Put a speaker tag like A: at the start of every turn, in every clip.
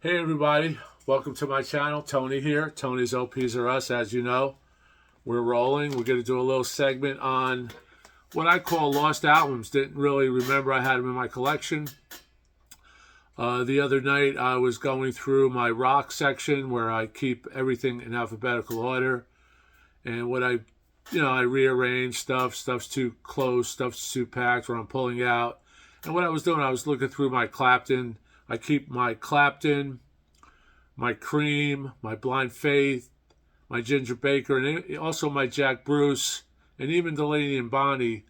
A: Hey everybody, welcome to my channel. Tony here. Tony's OPs are us, as you know. We're rolling. We're going to do a little segment on what I call lost albums. Didn't really remember I had them in my collection. The other night I was going through my rock section where I keep everything in alphabetical order. And what I rearrange stuff. Stuff's too close, stuff's too packed, or I'm pulling out. And what I was doing, I was looking through my Clapton. I keep my Clapton, my Cream, my Blind Faith, my Ginger Baker, and also my Jack Bruce, and even Delaney and Bonnie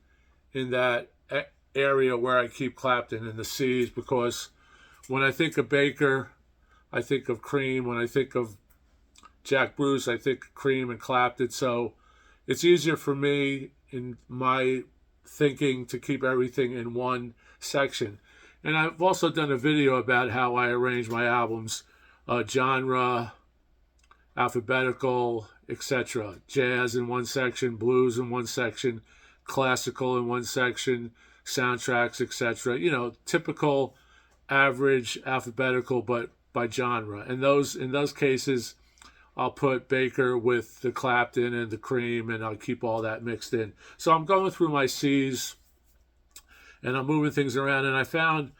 A: in that area where I keep Clapton in the C's, because when I think of Baker, I think of Cream. When I think of Jack Bruce, I think of Cream and Clapton. So it's easier for me in my thinking to keep everything in one section. And I've also done a video about how I arrange my albums, genre, alphabetical, etc. Jazz in one section, blues in one section, classical in one section, soundtracks, etc. Typical, average, alphabetical, but by genre. And in those cases, I'll put Baker with the Clapton and the Cream, and I'll keep all that mixed in. So I'm going through my C's, and I'm moving things around, and I found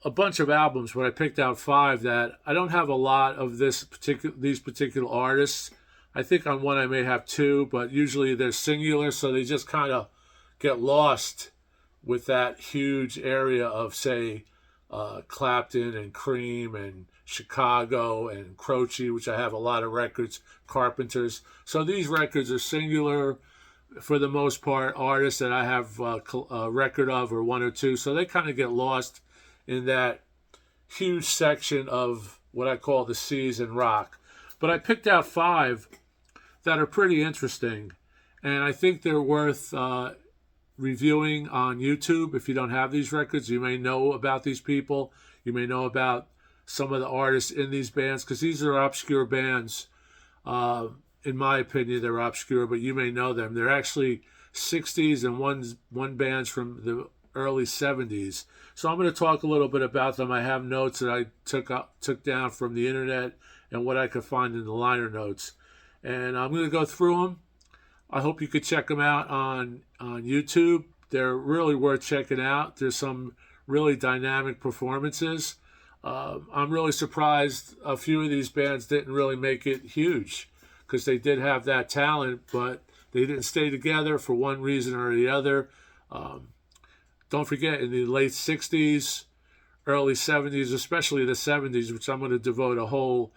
A: a bunch of albums where I picked out 5 that I don't have a lot of these particular artists. I think on one I may have 2, but usually they're singular, so they just kind of get lost with that huge area of, say, Clapton and Cream and Chicago and Croce, which I have a lot of records, Carpenters. So these records are singular, for the most part, artists that I have a record of, or 1 or 2. So they kind of get lost in that huge section of what I call the C's and rock. But I picked out 5 that are pretty interesting, and I think they're worth reviewing on YouTube. If you don't have these records, you may know about these people. You may know about some of the artists in these bands, because these are obscure bands. In my opinion, they're obscure, but you may know them. They're actually 60s and one band's from the early 70s. So I'm going to talk a little bit about them. I have notes that I took down from the internet and what I could find in the liner notes. And I'm going to go through them. I hope you could check them out on YouTube. They're really worth checking out. There's some really dynamic performances. I'm really surprised a few of these bands didn't really make it huge, because they did have that talent, but they didn't stay together for one reason or the other. Don't forget, in the late 60s, early 70s, especially the 70s, which I'm going to devote a whole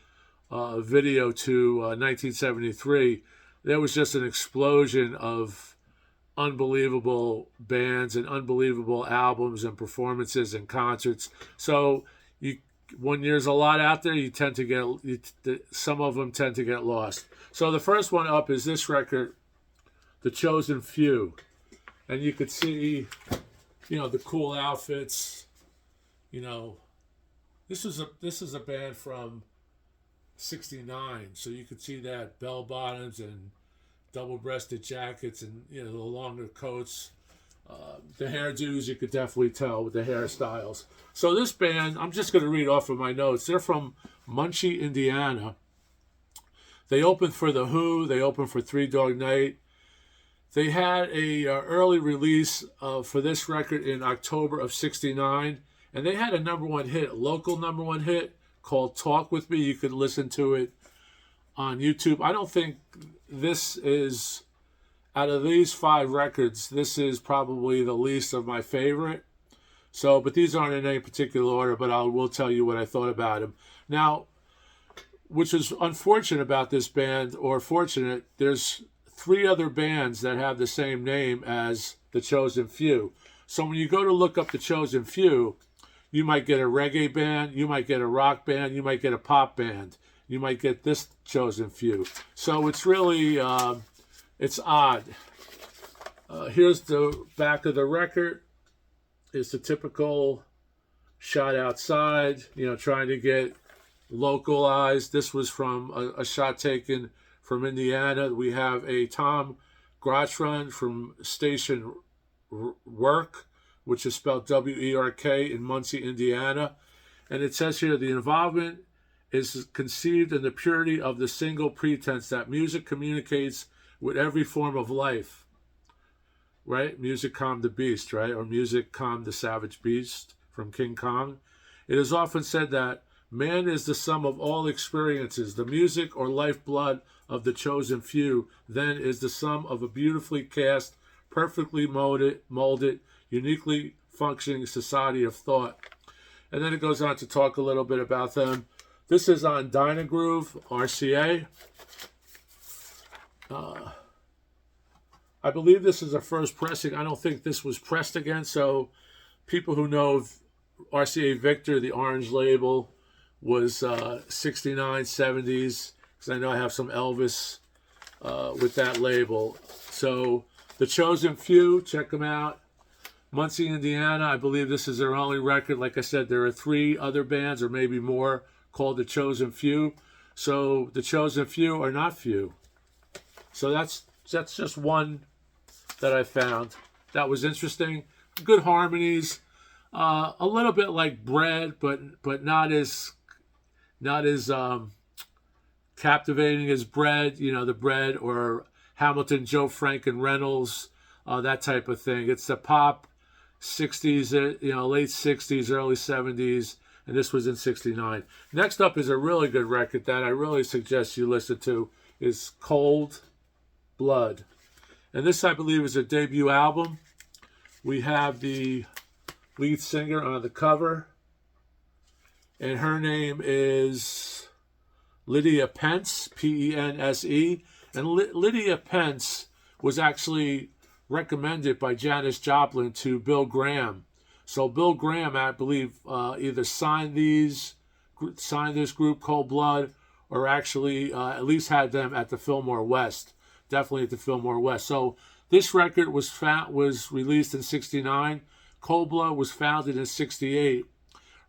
A: video to, 1973, there was just an explosion of unbelievable bands and unbelievable albums and performances and concerts. So when there's a lot out there, some of them tend to get lost. So the first one up is this record, The Chosen Few. And you could see, the cool outfits. This is a band from '69, so you could see that bell bottoms and double-breasted jackets and the longer coats. The hairdos, you could definitely tell with the hairstyles. So this band, I'm just going to read off of my notes. They're from Muncie, Indiana. They opened for The Who. They opened for Three Dog Night. They had a early release for this record in October of '69, and they had a #1 hit, a local #1 hit called Talk With Me. You could listen to it on YouTube. I don't think this is, out of these 5 records, this is probably the least of my favorite. So, but these aren't in any particular order, but I will tell you what I thought about them. Now, which is unfortunate about this band, or fortunate, there's 3 other bands that have the same name as The Chosen Few. So when you go to look up The Chosen Few, you might get a reggae band, you might get a rock band, you might get a pop band, you might get this Chosen Few. So it's really, it's odd. Here's the back of the record. It's the typical shot outside, trying to get localized. This was from a shot taken from Indiana. We have a Tom Grotron from Station Work, which is spelled W-E-R-K, in Muncie, Indiana. And it says here, the involvement is conceived in the purity of the single pretense that music communicates with every form of life, right? Music calmed the beast, right? Or music calmed the savage beast from King Kong. It is often said that man is the sum of all experiences. The music or lifeblood of the chosen few, then, is the sum of a beautifully cast, perfectly molded, uniquely functioning society of thought. And then it goes on to talk a little bit about them. This is on Dynagroove, RCA. I believe this is a first pressing. I don't think this was pressed again. So people who know RCA Victor, the orange label, was 69, 70s. Because I know I have some Elvis with that label. So The Chosen Few, check them out. Muncie, Indiana, I believe this is their only record. Like I said, there are 3 other bands, or maybe more, called The Chosen Few. So The Chosen Few are not few. So that's just one that I found. That was interesting. Good harmonies. A little bit like Bread, but not as captivating as Bread. You know, the Bread or Hamilton, Joe Frank and Reynolds, that type of thing. It's the pop 60s, late 60s, early 70s, and this was in 69. Next up is a really good record that I really suggest you listen to, is Cold Blood. And this, I believe, is a debut album. We have the lead singer on the cover, and her name is Lydia Pense, Pense. And Lydia Pense was actually recommended by Janis Joplin to Bill Graham. So Bill Graham, I believe, either signed this group, Cold Blood, or actually at least had them at the Fillmore West. Definitely at the Fillmore West. So this record was released in 69. Cold Blood was founded in 68.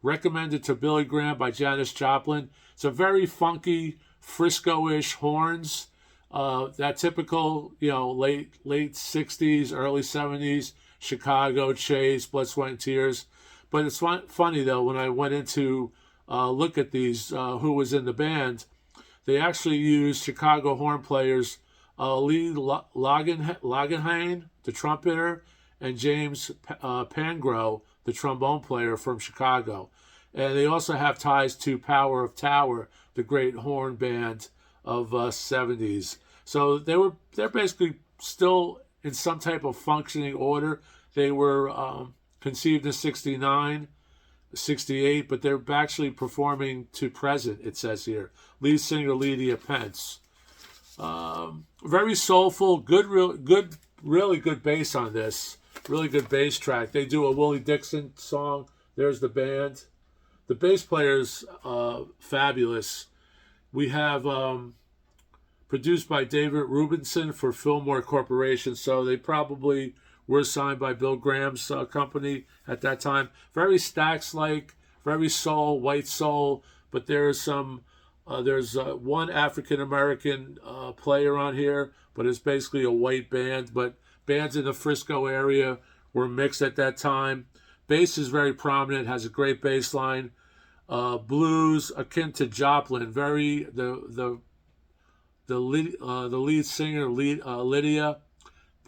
A: Recommended to Billy Graham by Janis Joplin. It's a very funky, Frisco-ish horns. That typical, late 60s, early 70s, Chicago, Chase, Blood, Sweat, and Tears. But it's funny, though, when I went into look at these, who was in the band, they actually used Chicago horn players, Lee Lagenhain, the trumpeter, and James Pangro, the trombone player from Chicago. And they also have ties to Power of Tower, the great horn band of 70s. So they're basically still in some type of functioning order. They were conceived in 69, 68, but they're actually performing to present, it says here. Lead singer Lydia Pense. Very soulful, really good bass on this. Really good bass track. They do a Willie Dixon song. There's the band. The bass player's fabulous. We have produced by David Rubinson for Fillmore Corporation, so they probably were signed by Bill Graham's company at that time. Very Stax-like, very soul, white soul, but there's one African-American player on here, but it's basically a white band. But bands in the Frisco area were mixed at that time. Bass is very prominent, has a great bass line. Blues akin to Joplin. The lead singer, Lydia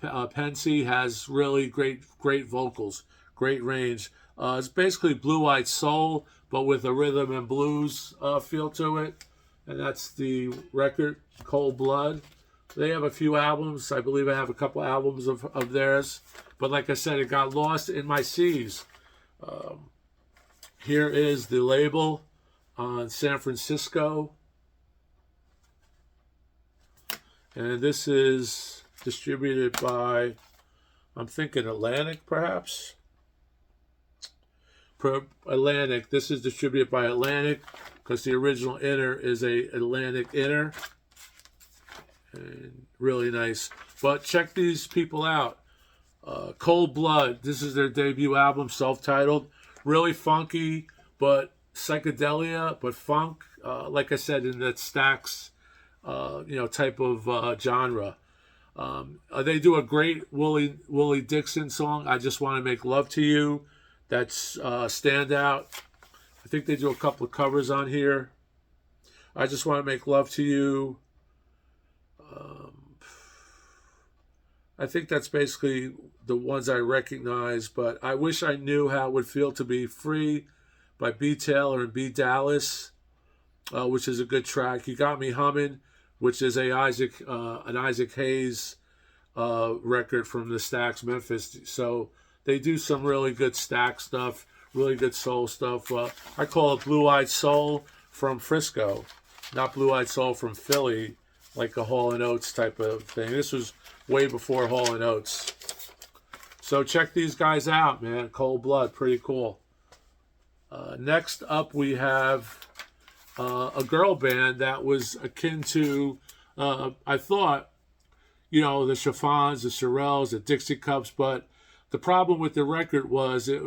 A: Pense, has really great vocals, great range. It's basically blue-eyed soul, but with a rhythm and blues feel to it. And that's the record, Cold Blood. They have a few albums. I believe I have a couple albums of theirs. But like I said, it got lost in my seas. Here is the label on San Francisco. And this is distributed by, I'm thinking Atlantic, perhaps? Atlantic. This is distributed by Atlantic because the original inner is a Atlantic inner. And really nice. But check these people out. Cold Blood. This is their debut album, self-titled. Really funky, but psychedelia, but funk. Like I said, in that Stax, type of genre. They do a great Willie Dixon song, I Just Want to Make Love to You. That's standout. I think they do a couple of covers on here. I Just Want to Make Love to You. I think that's basically the ones I recognize, but I Wish I Knew How It Would Feel to Be Free by B. Taylor and B. Dallas, which is a good track. You Got Me Humming, which is an Isaac Hayes record from the Stax Memphis. So they do some really good Stax stuff, really good soul stuff. I call it Blue Eyed Soul from Frisco, not Blue Eyed Soul from Philly, like a Hall & Oates type of thing. This was way before Hall & Oates. So check these guys out, man. Cold Blood, pretty cool. Next up, we have a girl band that was akin to, I thought, the Chiffons, the Shirelles, the Dixie Cups, but the problem with the record was they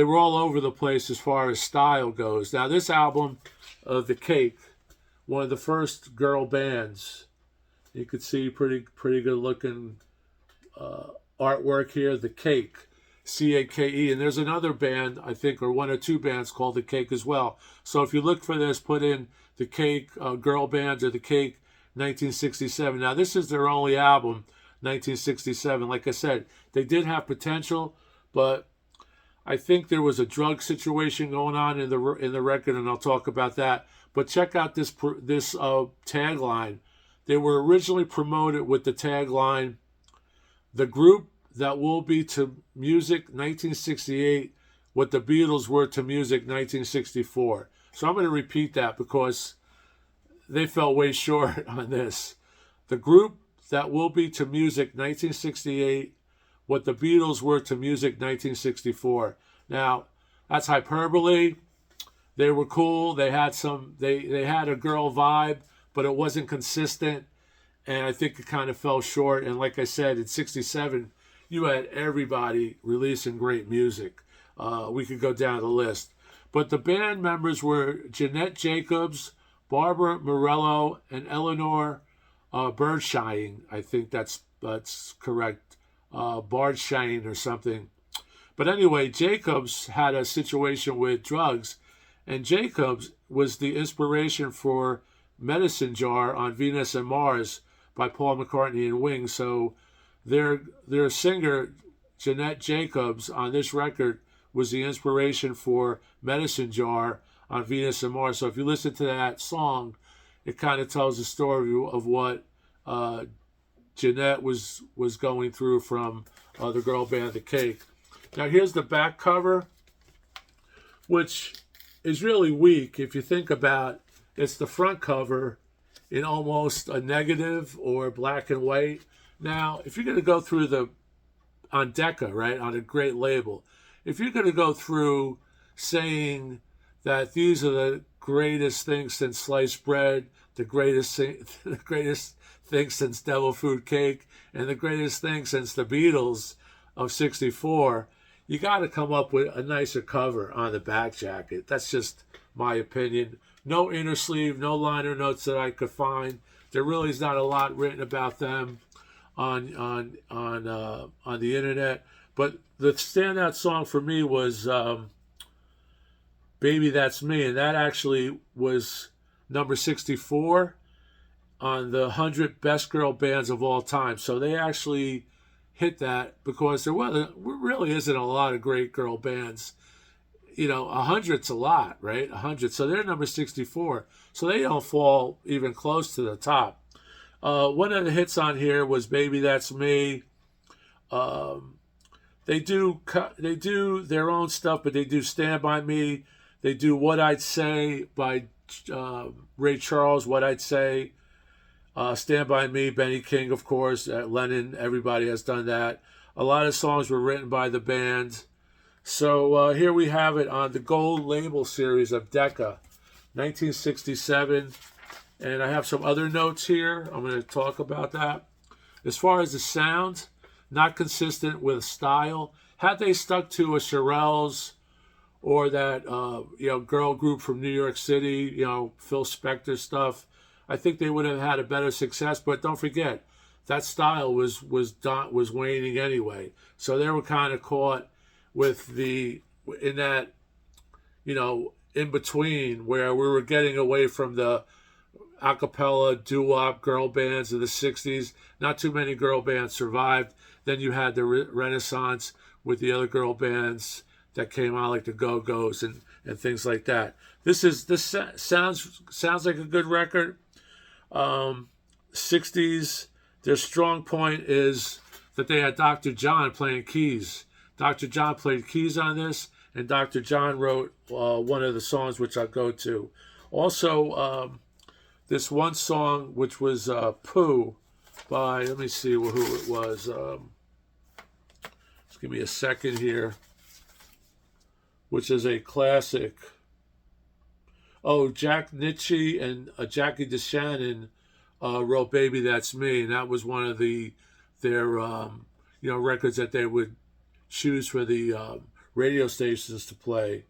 A: were all over the place as far as style goes. Now, this album, The Cake, one of the first girl bands, you could see pretty good looking artwork here, The Cake, C-A-K-E. And there's another band, I think, or one or two bands called The Cake as well. So if you look for this, put in The Cake girl bands or The Cake 1967. Now, this is their only album, 1967. Like I said, they did have potential, but I think there was a drug situation going on in the record, and I'll talk about that. But check out this tagline. They were originally promoted with the tagline, "The group that will be to music 1968 what the Beatles were to music 1964." So I'm going to repeat that because they fell way short on this. The group that will be to music 1968 what the Beatles were to music 1964. Now, that's hyperbole. They were cool. They had they had a girl vibe, but it wasn't consistent, and I think it kind of fell short. And like I said, in 67, you had everybody releasing great music. We could go down the list. But the band members were Jeanette Jacobs, Barbara Morello, and Eleanor Birdshine. I think that's correct. Bardshine or something. But anyway, Jacobs had a situation with drugs, and Jacobs was the inspiration for Medicine Jar on Venus and Mars by Paul McCartney and Wings. So their singer, Jeanette Jacobs, on this record was the inspiration for Medicine Jar on Venus and Mars. So if you listen to that song, it kind of tells the story of what Jeanette was going through from the girl band The Cake. Now here's the back cover, which is really weak if you think about it's the front cover in almost a negative or black and white. Now, if you're going to go through on Decca, right, on a great label, if you're going to go through saying that these are the greatest things since sliced bread, the greatest thing since devil food cake, and the greatest thing since the Beatles of 64, you got to come up with a nicer cover on the back jacket. That's just my opinion. No inner sleeve, no liner notes that I could find. There really is not a lot written about them on the internet. But the standout song for me was "Baby That's Me," and that actually was number 64 on the 100 Best Girl Bands of All Time. So they actually hit that because there really isn't a lot of great girl bands. 100's a lot, right? 100. So they're number 64. So they don't fall even close to the top. One of the hits on here was "Baby That's Me." They do their own stuff, but they do "Stand By Me." They do "What I'd Say" by Ray Charles, "What I'd Say." "Stand By Me," Benny King, of course, Lennon, everybody has done that. A lot of songs were written by the band. So here we have it on the Gold Label series of Decca, 1967. And I have some other notes here. I'm going to talk about that. As far as the sound, not consistent with style. Had they stuck to a Shirelles or that girl group from New York City, Phil Spector stuff, I think they would have had a better success. But don't forget, that style was waning anyway. So they were kind of caught in that in between, where we were getting away from the a cappella doo-wop girl bands of the 60s. Not too many girl bands survived. Then you had the Renaissance with the other girl bands that came out, like the Go-Go's and things like that. This sounds like a good record. 60s, their strong point is that they had Dr. John playing keys. Dr. John played keys on this, and Dr. John wrote one of the songs, which I'll go to. Also, this one song, which was Pooh by, let me see who it was. Just give me a second here. Which is a classic. Oh, Jack Nitzsche and Jackie DeShannon wrote "Baby That's Me," and that was one of their records that they would choose for the radio stations to play.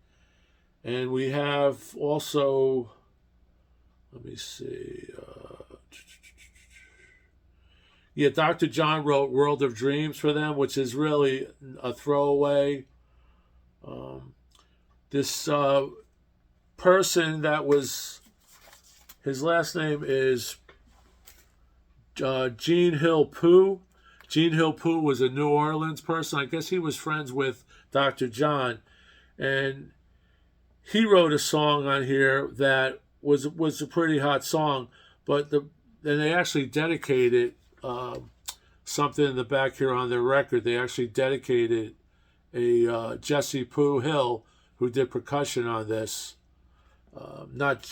A: And we have also, let me see. Dr. John wrote "World of Dreams" for them, which is really a throwaway. This person that was, his last name is Gene Hill Pooh. Gene Hill Pooh was a New Orleans person. I guess he was friends with Dr. John. And he wrote a song on here that was a pretty hot song. But then they actually dedicated something in the back here on their record. They actually dedicated a Jesse Pooh Hill, who did percussion on this. Not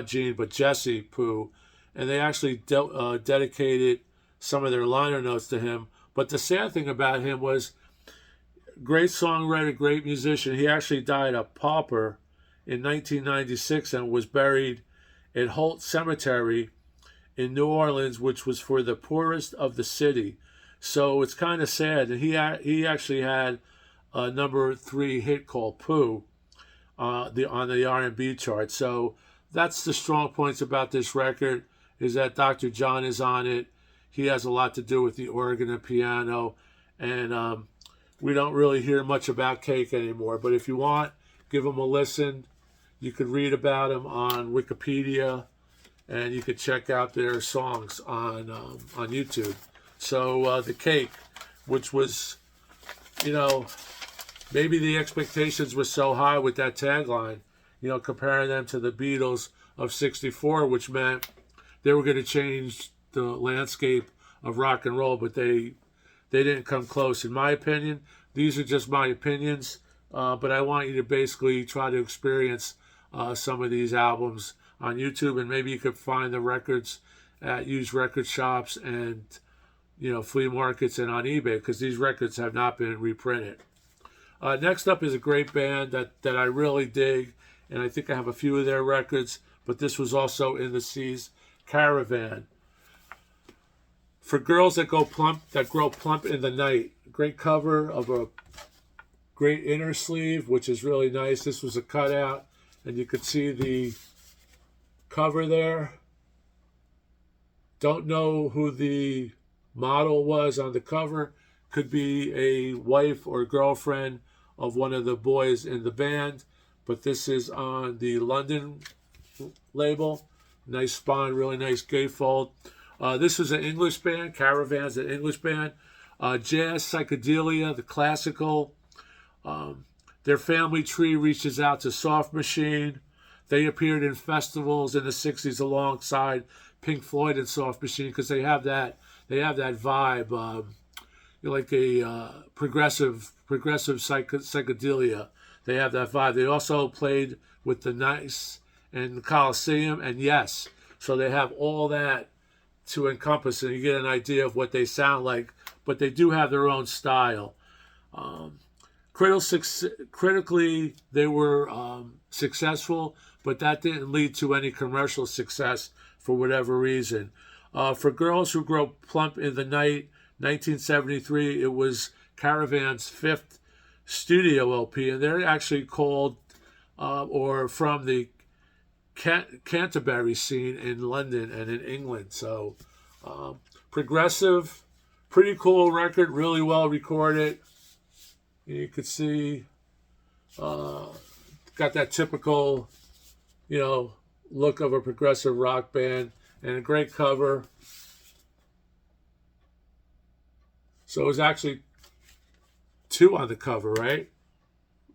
A: Gene, but Jesse Pooh. And they actually dedicated some of their liner notes to him. But the sad thing about him was, great songwriter, great musician. He actually died a pauper in 1996 and was buried at Holt Cemetery in New Orleans, which was for the poorest of the city. So it's kind of sad. And he actually had a number 3 hit called Pooh on the R&B chart. So that's the strong points about this record, is that Dr. John is on it. He has a lot to do with the organ and piano. And we don't really hear much about Cake anymore. But if you want, give him a listen. You could read about him on Wikipedia, and you could check out their songs on YouTube. So the Cake, which was, maybe the expectations were so high with that tagline, comparing them to the Beatles of '64, which meant they were going to change the landscape of rock and roll, but they didn't come close. In my opinion, these are just my opinions, but I want you to basically try to experience some of these albums on YouTube, and maybe you could find the records at used record shops and flea markets and on eBay, because these records have not been reprinted. Next up is a great band that I really dig, and I think I have a few of their records, but this was also in the C's, Caravan. For Girls That Grow Plump in the Night. Great cover of a great inner sleeve, which is really nice. This was a cutout, and you could see the cover there. Don't know who the model was on the cover. Could be a wife or girlfriend of one of the boys in the band, but this is on the London label. Nice spine, really nice gatefold. This is an English band. Caravan's an English band. Jazz, psychedelia, the classical. Their family tree reaches out to Soft Machine. They appeared in festivals in the 60s alongside Pink Floyd and Soft Machine, because they have that vibe. Like a progressive psychedelia. They have that vibe. They also played with the Nice and the Coliseum and Yes. So they have all that to encompass, and you get an idea of what they sound like. But they do have their own style. Critically, they were successful, but that didn't lead to any commercial success for whatever reason. For Girls Who Grow Plump in the Night, 1973, it was Caravan's 5th studio LP, and they're actually called, or from the Canterbury scene in London and in England. So, progressive, pretty cool record, really well recorded. You could see, got got that typical, you know, look of a progressive rock band, and a great cover. So it was actually two on the cover, right?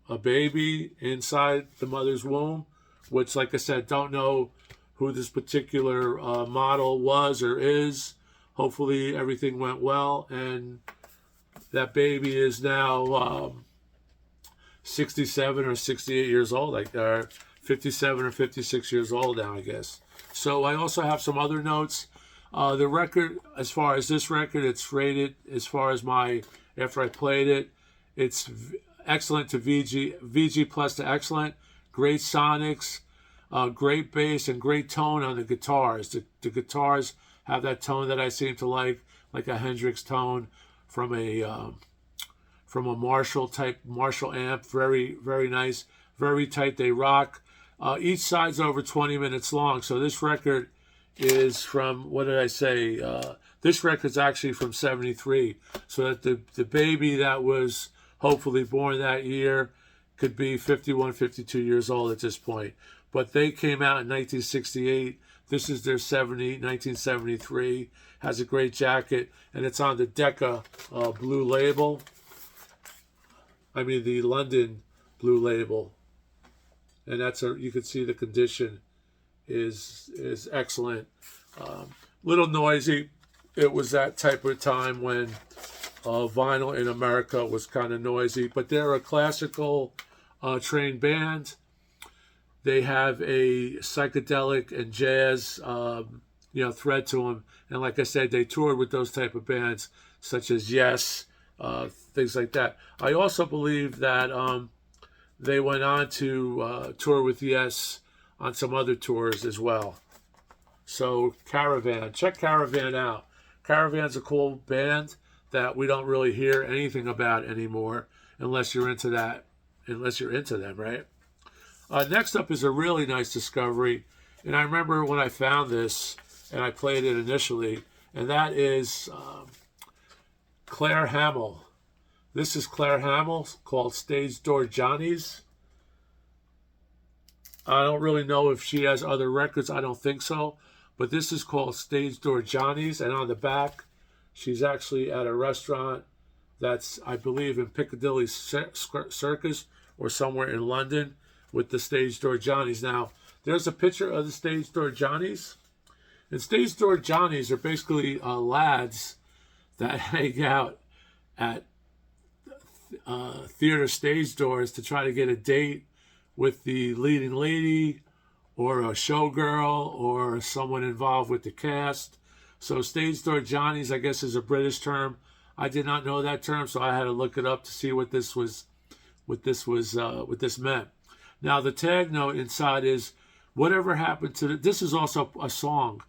A: A baby inside the mother's womb, which, like I said, don't know who this particular model was or is. Hopefully everything went well, and that baby is now 67 or 68 years old, like 57 or 56 years old now, I guess. So I also have some other notes. The record, as far as this record, it's rated as far as after I played it, it's excellent to VG plus to excellent. Great sonics, great bass, and great tone on the guitars. The guitars have that tone that I seem to like a Hendrix tone from a Marshall amp. Very, very nice, very tight. They rock. Each side's over 20 minutes long. So this record is from, what did I say? This record's actually from 73. So that the baby that was hopefully born that year could be 51, 52 years old at this point. But they came out in 1968. This is their 1973. Has a great jacket, and it's on the Decca blue label. I mean the London blue label. And you can see the condition is excellent. Little noisy. It was that type of time when vinyl in America was kind of noisy, but they're a classical trained band. They have a psychedelic and jazz, thread to them. And like I said, they toured with those type of bands, such as Yes, things like that. I also believe that they went on to tour with Yes on some other tours as well. So Caravan, check Caravan out. Caravan's a cool band that we don't really hear anything about anymore unless you're into them, right? Next up is a really nice discovery, and I remember when I found this and I played it initially, and that is Clare Hamill. This is Clare Hamill, called Stage Door Johnny's. I don't really know if she has other records. I don't think so. But this is called Stage Door Johnny's. And on the back, she's actually at a restaurant that's, I believe, in Piccadilly Circus or somewhere in London with the Stage Door Johnny's. Now, there's a picture of the Stage Door Johnny's. And Stage Door Johnny's are basically lads that hang out at theater stage doors to try to get a date with the leading lady or a showgirl or someone involved with the cast. So Stage Door Johnny's, I guess, is a British term. I did not know that term, so I had to look it up to see what this meant. Now the tag note inside is, whatever happened to this is also a song.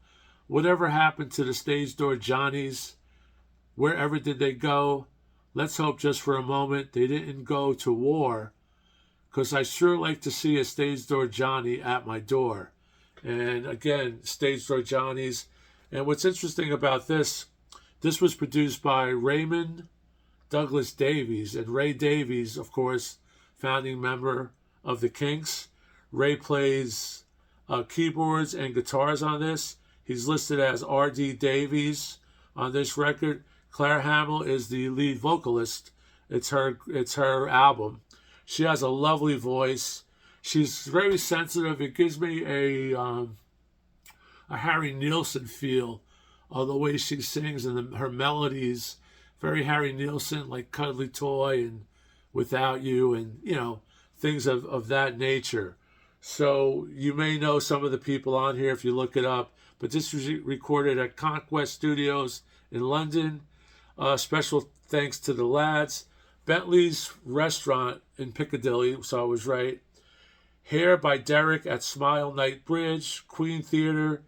A: Whatever happened to the Stage Door Johnnies? Wherever did they go? Let's hope just for a moment they didn't go to war, because I sure like to see a Stage Door Johnny at my door. And again, Stage Door Johnny's. And what's interesting about this was produced by Raymond Douglas Davies. And Ray Davies, of course, founding member of the Kinks. Ray plays keyboards and guitars on this. He's listed as R.D. Davies on this record. Clare Hamill is the lead vocalist. It's her album. She has a lovely voice. She's very sensitive. It gives me a Harry Nilsson feel, the way she sings and her melodies. Very Harry Nilsson, like Cuddly Toy and Without You, and things of that nature. So you may know some of the people on here if you look it up. But this was recorded at Conquest Studios in London. Special thanks to the lads. Bentley's Restaurant in Piccadilly, so I was right. Hair by Derek at Smile Night Bridge. Queen Theatre,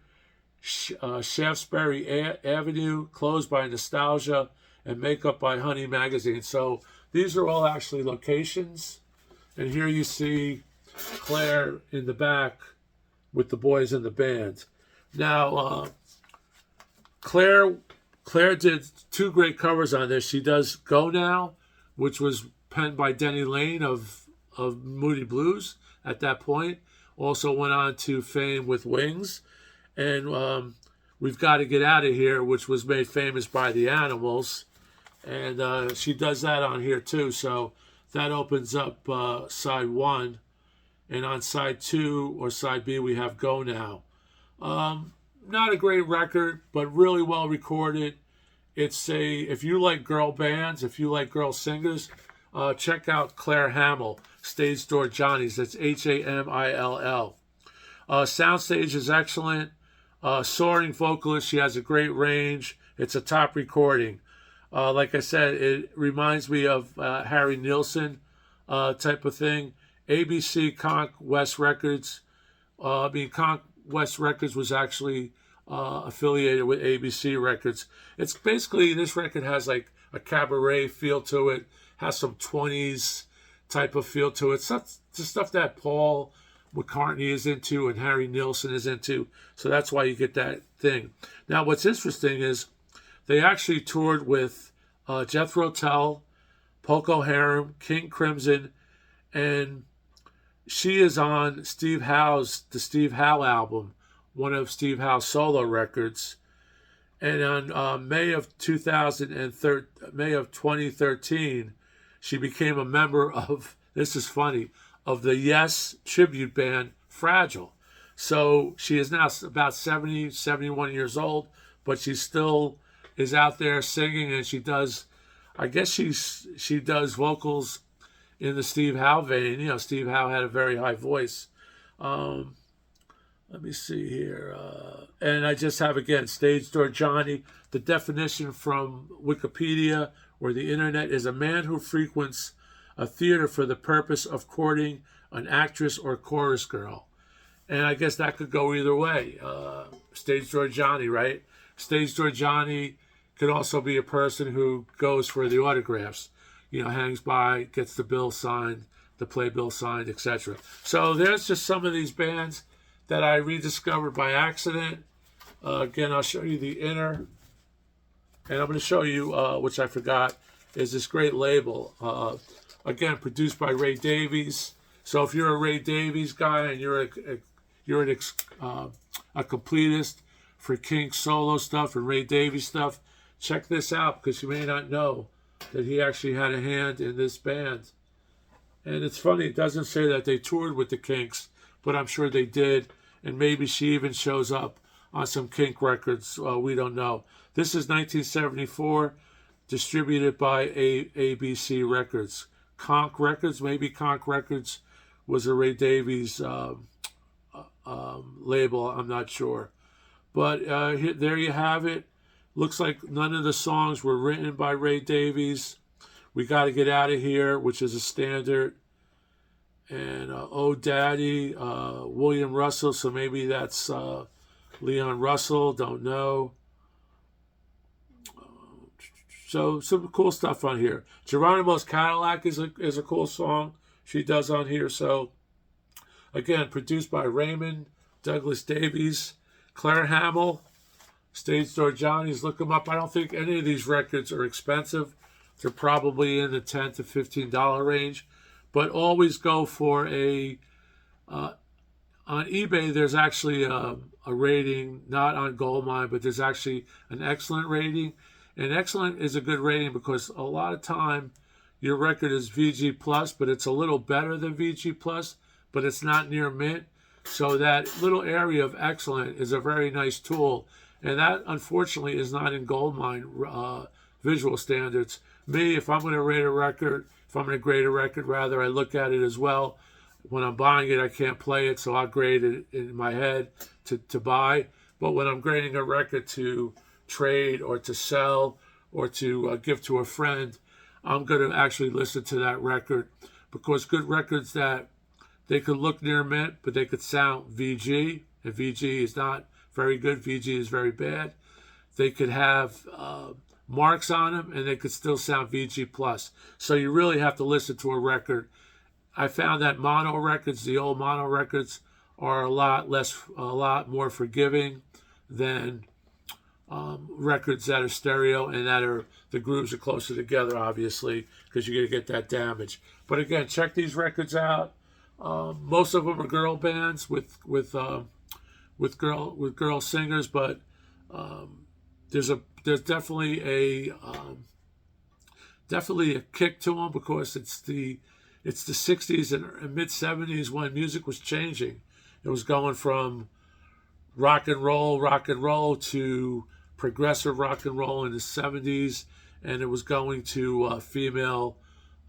A: Shaftesbury Avenue. Clothes by Nostalgia. And Makeup by Honey Magazine. So these are all actually locations. And here you see Claire in the back with the boys in the band. Now, Claire did two great covers on this. She does Go Now, which was penned by Denny Lane of Moody Blues. at that point. Also went on to fame with Wings. And We've Got to Get Out of Here, which was made famous by the Animals. And she does that on here too. So that opens up side one. And on side two or side B, we have Go Now. Not a great record, but really well recorded. If you like girl bands, if you like girl singers, check out Clare Hamill, Stage Door Johnny's. That's Hamill. Soundstage is excellent. Soaring vocalist. She has a great range. It's a top recording. Like I said, it reminds me of Harry Nilsson type of thing. ABC Conk West Records. Conk West Records was actually affiliated with ABC Records. It's basically, this record has like a cabaret feel to it, has some 20s type of feel to it. The stuff that Paul McCartney is into and Harry Nilsson is into. So that's why you get that thing. Now, what's interesting is they actually toured with Jethro Tull, Poco Harum, King Crimson, and she is on the Steve Howe album, one of Steve Howe's solo records. And on May of 2013, she became a member of, this is funny, of the Yes tribute band Fragile. So she is now about 70, 71 years old, but she still is out there singing, and she does, I guess she does vocals in the Steve Howe vein. You know, Steve Howe had a very high voice. Let me see here. And I just have, again, Stage Door Johnny. The definition from Wikipedia or the internet is a man who frequents a theater for the purpose of courting an actress or chorus girl. And I guess that could go either way. Stage Door Johnny, right? Stage Door Johnny could also be a person who goes for the autographs. You know, hangs by, gets the bill signed, the playbill signed, etc. So there's just some of these bands that I rediscovered by accident. Again, I'll show you the inner. And I'm going to show you, which I forgot, is this great label. Again, produced by Ray Davies. So if you're a Ray Davies guy and you're a completist for King solo stuff and Ray Davies stuff, check this out, because you may not know that he actually had a hand in this band. And it's funny, it doesn't say that they toured with the Kinks, but I'm sure they did. And maybe she even shows up on some Kink records. We don't know. This is 1974, distributed by ABC Records. Conk Records, maybe Conk Records was a Ray Davies label. I'm not sure. But there you have it. Looks like none of the songs were written by Ray Davies. We Got to Get Out of Here, which is a standard. And Oh Daddy, William Russell, so maybe that's Leon Russell, don't know. So some cool stuff on here. Geronimo's Cadillac is a cool song she does on here. So again, produced by Raymond Douglas Davies, Clare Hamill, Stage Door Johnny's. Look them up. I don't think any of these records are expensive. They're probably in the $10 to $15 range. But always go for on eBay, there's actually a rating, not on Goldmine, but there's actually an excellent rating. And excellent is a good rating because a lot of time your record is VG+, but it's a little better than VG+, but it's not near mint. So that little area of excellent is a very nice tool. And that, unfortunately, is not in Goldmine visual standards. Me, if I'm going to rate a record, if I'm going to grade a record, rather, I look at it as well. When I'm buying it, I can't play it, so I'll grade it in my head to buy. But when I'm grading a record to trade or to sell or to give to a friend, I'm going to actually listen to that record, because good records that they could look near mint, but they could sound VG, and VG is not very good. VG is very bad. They could have marks on them, and they could still sound VG+. So you really have to listen to a record. I found that mono records, the old mono records, are a lot more forgiving than records that are stereo and that are, the grooves are closer together, obviously, because you're going to get that damage. But again, check these records out. Most of them are girl bands with girl singers, but there's definitely a kick to them because it's the 60s and mid 70s when music was changing. It was going from rock and roll to progressive rock and roll in the 70s, and it was going to female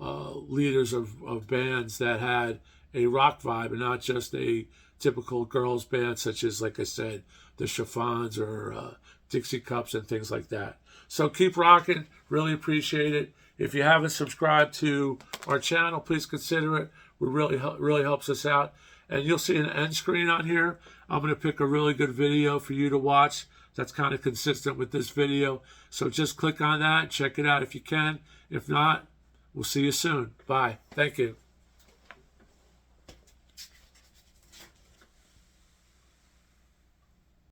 A: leaders of bands that had a rock vibe and not just a typical girls band such as, like I said, the Chiffons or Dixie Cups and things like that. So keep rocking. Really appreciate it. If you haven't subscribed to our channel, please consider it. It really helps us out. And you'll see an end screen on here. I'm going to pick a really good video for you to watch that's kind of consistent with this video. So just click on that, check it out if you can. If not, we'll see you soon. Bye. Thank you.